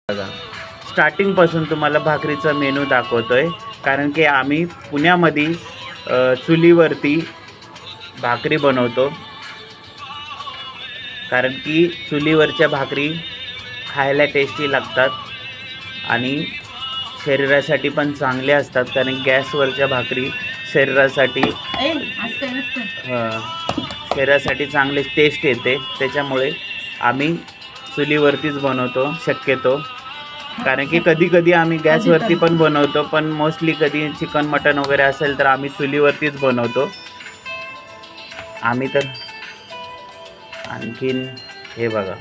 बघा, स्टार्टिंगपासून तुम्हाला भाकरीचा मेनू दाखवतोय, कारण की आम्ही पुण्यामध्ये चुलीवरती भाकरी बनवतो. कारण की चुलीवरच्या भाकरी खायला टेस्टी लागतात आणि शरीरासाठी पण चांगल्या असतात. कारण गॅसवरच्या भाकरी शरीरासाठी शरीरासाठी चांगले टेस्ट येते. त्याच्यामुळे आम्ही चुलीवरतीच बनवतो शक्यतो. कारण की कधी कधी आम्ही गॅसवरती पण बनवतो, पण मोस्टली कधी चिकन मटन वगैरे असेल तर आम्ही चुलीवरतीच बनवतो आम्ही तर. आणखीन हे बघा,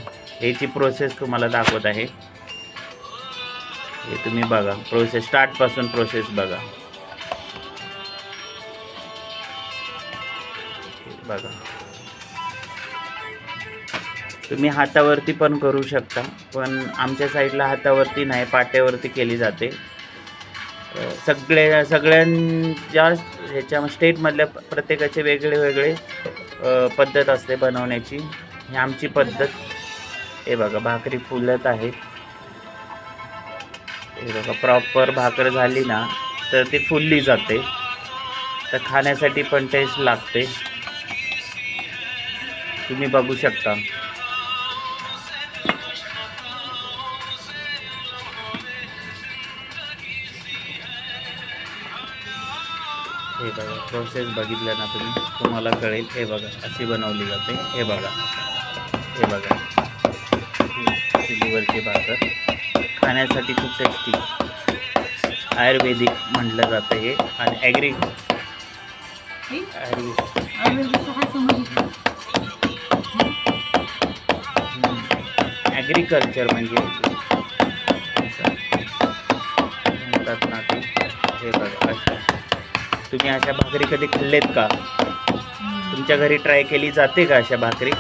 याची प्रोसेस तुम्हाला दाखवत आहे. हे तुम्ही बघा, प्रोसेस स्टार्टपासून प्रोसेस बघा. बघा, तुम्ही हातावरती पण करू शकता, पण आमच्या साईडला हातावरती नाही, पाट्यावरती केली जाते. सगळ्यांच्या ह्याच्या स्टेटमधल्या प्रत्येकाचे वेगळे वेगळे पद्धत असते बनवण्याची. ही आमची पद्धत. हे बघा, भाकरी फुलत आहे. हे बघा, प्रॉपर भाकर झाली ना तर ती फुलली जाते, तर खाण्यासाठी पण टेस्ट लागते. तुम्ही बघू शकता. हे बघा, प्रोसेस बघितलं ना तुम्हाला कळेल. हे बघा, अशी बनवली जाते. हे बघा, हे बघा, चुलीवरची भाकर खाण्यासाठी खूप टेस्टी, आयुर्वेदिक म्हटलं जातं हे. आणि ॲग्रिकल्चर म्हणजे म्हणतात ना ते. हे बघा, अशा तुम्ही अशा भाकरी कधी खाल्लेत का? तुमच्या घरी ट्राय केली जाते का अशा भाकरी?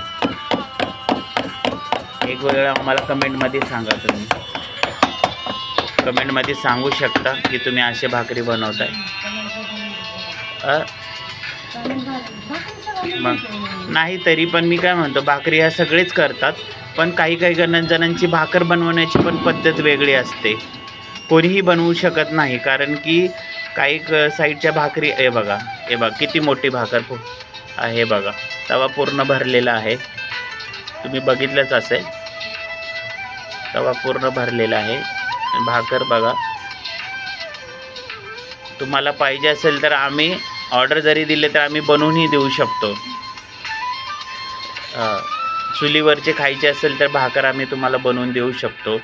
एक वेळा आम्हाला कमेंटमध्ये सांगा. तुम्ही कमेंटमध्ये सांगू शकता की तुम्ही अशा भाकरी बनवताय. मग नाही तरी पण मी काय म्हणतो, भाकरी ह्या सगळेच करतात, पण काही काही जणांची भाकर बनवण्याची पण पद्धत वेगळी असते. कोणीही बनवू शकत नाही, कारण की काही साईडच्या भाकरी. हे बघा, हे बघा किती मोठी भाकर आहे. बघा, तवा पूर्ण भरलेला आहे. तुम्ही बघितलंच असेल, तवा पूर्ण भरलेला आहे. भाकर बघा, तुम्हाला पाहिजे असेल तर आम्ही ऑर्डर जरी दिले तर आम्ही बनवूनही देऊ शकतो. चुलीवरचे खायचे असेल तर भाकर आम्ही तुम्हाला बनवून देऊ शकतो.